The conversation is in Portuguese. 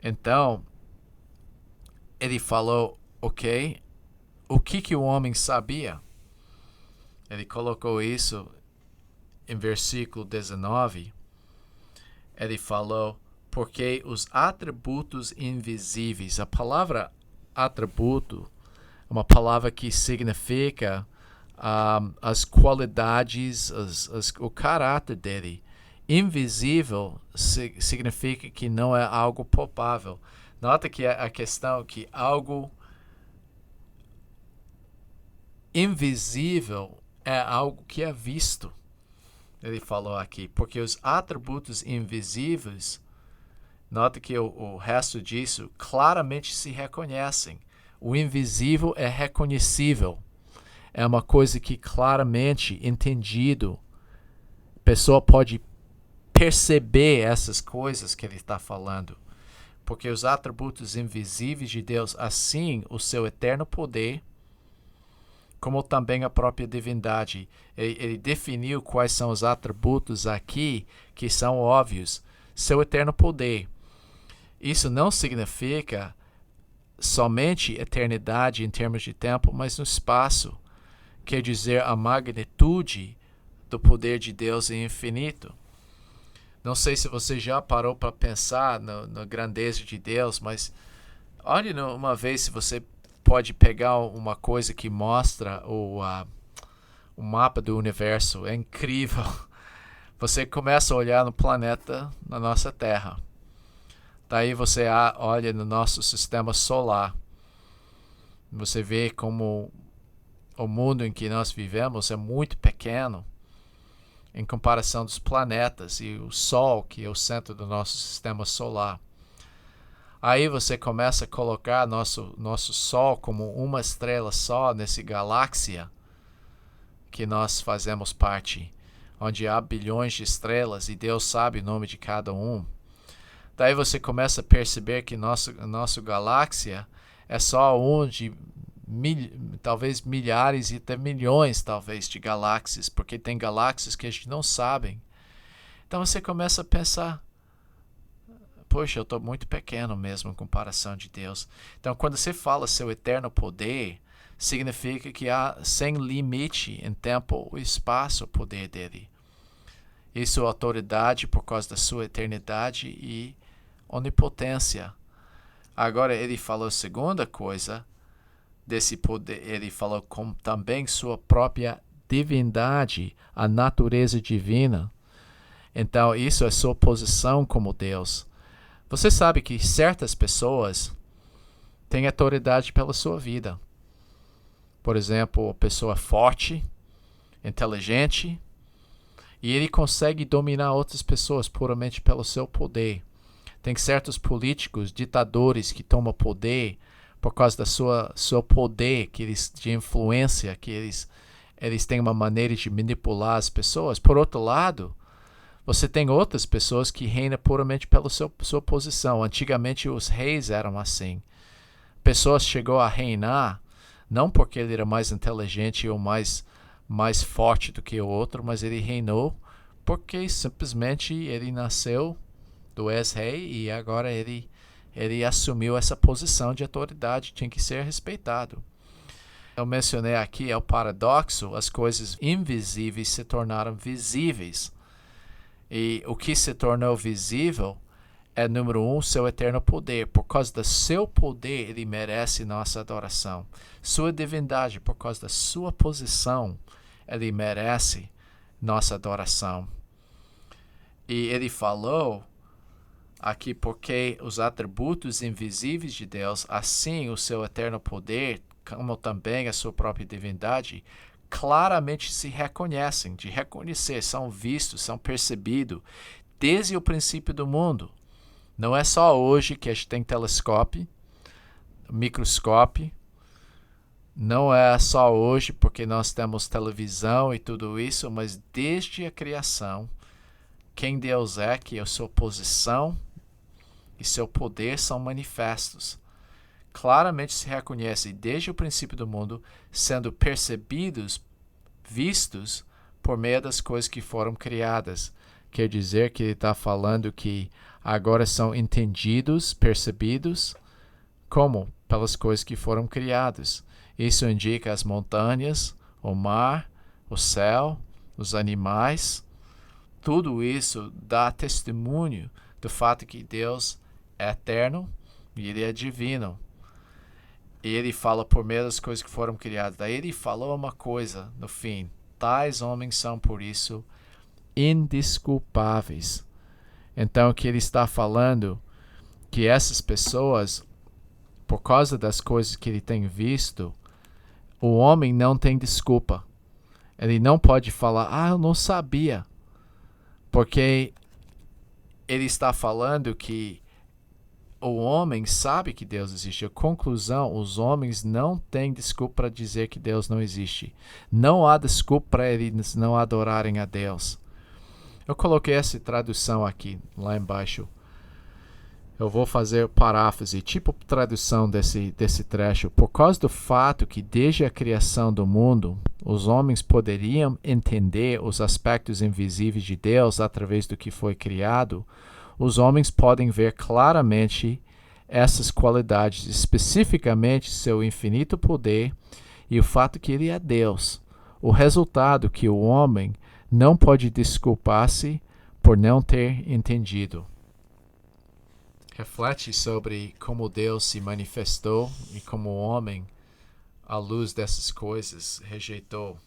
Então, ele falou, ok, o que o homem sabia? Ele colocou isso em versículo 19. Ele falou, porque os atributos invisíveis, a palavra atributo é uma palavra que significa as qualidades, o caráter dele. Invisível significa que não é algo palpável. Nota que a questão é que algo invisível é algo que é visto. Ele falou aqui, porque os atributos invisíveis, nota que o resto disso claramente se reconhecem. O invisível é reconhecível. É uma coisa que claramente entendido. A pessoa pode perceber essas coisas que ele está falando. Porque os atributos invisíveis de Deus, assim o seu eterno poder, como também a própria divindade. Ele definiu quais são os atributos aqui que são óbvios. Seu eterno poder. Isso não significa somente eternidade em termos de tempo, mas no espaço. Quer dizer, a magnitude do poder de Deus é infinito. Não sei se você já parou para pensar na grandeza de Deus, mas olhe uma vez se você pode pegar uma coisa que mostra o mapa do universo. É incrível. Você começa a olhar no planeta, na nossa Terra. Daí você olha no nosso sistema solar. Você vê como o mundo em que nós vivemos é muito pequeno em comparação dos planetas e o Sol, que é o centro do nosso sistema solar. Aí você começa a colocar nosso Sol como uma estrela só nessa galáxia que nós fazemos parte, onde há bilhões de estrelas e Deus sabe o nome de cada um. Daí você começa a perceber que nossa galáxia é só um de talvez milhares e até milhões talvez de galáxias, porque tem galáxias que a gente não sabe. Então você começa a pensar, poxa, eu estou muito pequeno mesmo em comparação de Deus. Então quando você fala seu eterno poder, significa que há sem limite em tempo e espaço o poder dele. E sua autoridade por causa da sua eternidade e onipotência. Agora ele falou a segunda coisa desse poder, ele falou com também sua própria divindade, a natureza divina. Então isso é sua posição como Deus. Você sabe que certas pessoas têm autoridade pela sua vida. Por exemplo, a pessoa forte, inteligente, e ele consegue dominar outras pessoas puramente pelo seu poder. Tem certos políticos, ditadores que tomam poder por causa da seu poder de influência, que eles têm uma maneira de manipular as pessoas. Por outro lado, você tem outras pessoas que reinam puramente pela sua posição. Antigamente os reis eram assim. Pessoas chegou a reinar não porque ele era mais inteligente ou mais forte do que o outro, mas ele reinou porque simplesmente ele nasceu do ex-rei e agora ele assumiu essa posição de autoridade, tinha que ser respeitado. Eu mencionei aqui, é o paradoxo, as coisas invisíveis se tornaram visíveis. E o que se tornou visível é, número um, seu eterno poder. Por causa do seu poder, ele merece nossa adoração. Sua divindade, por causa da sua posição, ele merece nossa adoração. E ele falou aqui, porque os atributos invisíveis de Deus, assim o seu eterno poder, como também a sua própria divindade, claramente se reconhecem, de reconhecer, são vistos, são percebidos desde o princípio do mundo. Não é só hoje que a gente tem telescópio, microscópio, não é só hoje porque nós temos televisão e tudo isso, mas desde a criação, quem Deus é, que a sua posição e seu poder são manifestos. Claramente se reconhece desde o princípio do mundo, sendo percebidos, vistos, por meio das coisas que foram criadas. Quer dizer que ele está falando que agora são entendidos, percebidos, como? Pelas coisas que foram criadas. Isso indica as montanhas, o mar, o céu, os animais. Tudo isso dá testemunho do fato que Deus é eterno e Ele é divino. E Ele fala por meio das coisas que foram criadas. Daí Ele falou uma coisa no fim. Tais homens são, por isso, indesculpáveis. Então, o que Ele está falando? Que essas pessoas, por causa das coisas que Ele tem visto, o homem não tem desculpa. Ele não pode falar, eu não sabia. Porque ele está falando que o homem sabe que Deus existe. A conclusão, os homens não têm desculpa para dizer que Deus não existe. Não há desculpa para eles não adorarem a Deus. Eu coloquei essa tradução aqui, lá embaixo. Eu vou fazer paráfrase, tipo tradução desse trecho. Por causa do fato que desde a criação do mundo, os homens poderiam entender os aspectos invisíveis de Deus através do que foi criado, os homens podem ver claramente essas qualidades, especificamente seu infinito poder e o fato que ele é Deus. O resultado que o homem não pode desculpar-se por não ter entendido. Reflete sobre como Deus se manifestou e como o homem, à luz dessas coisas, rejeitou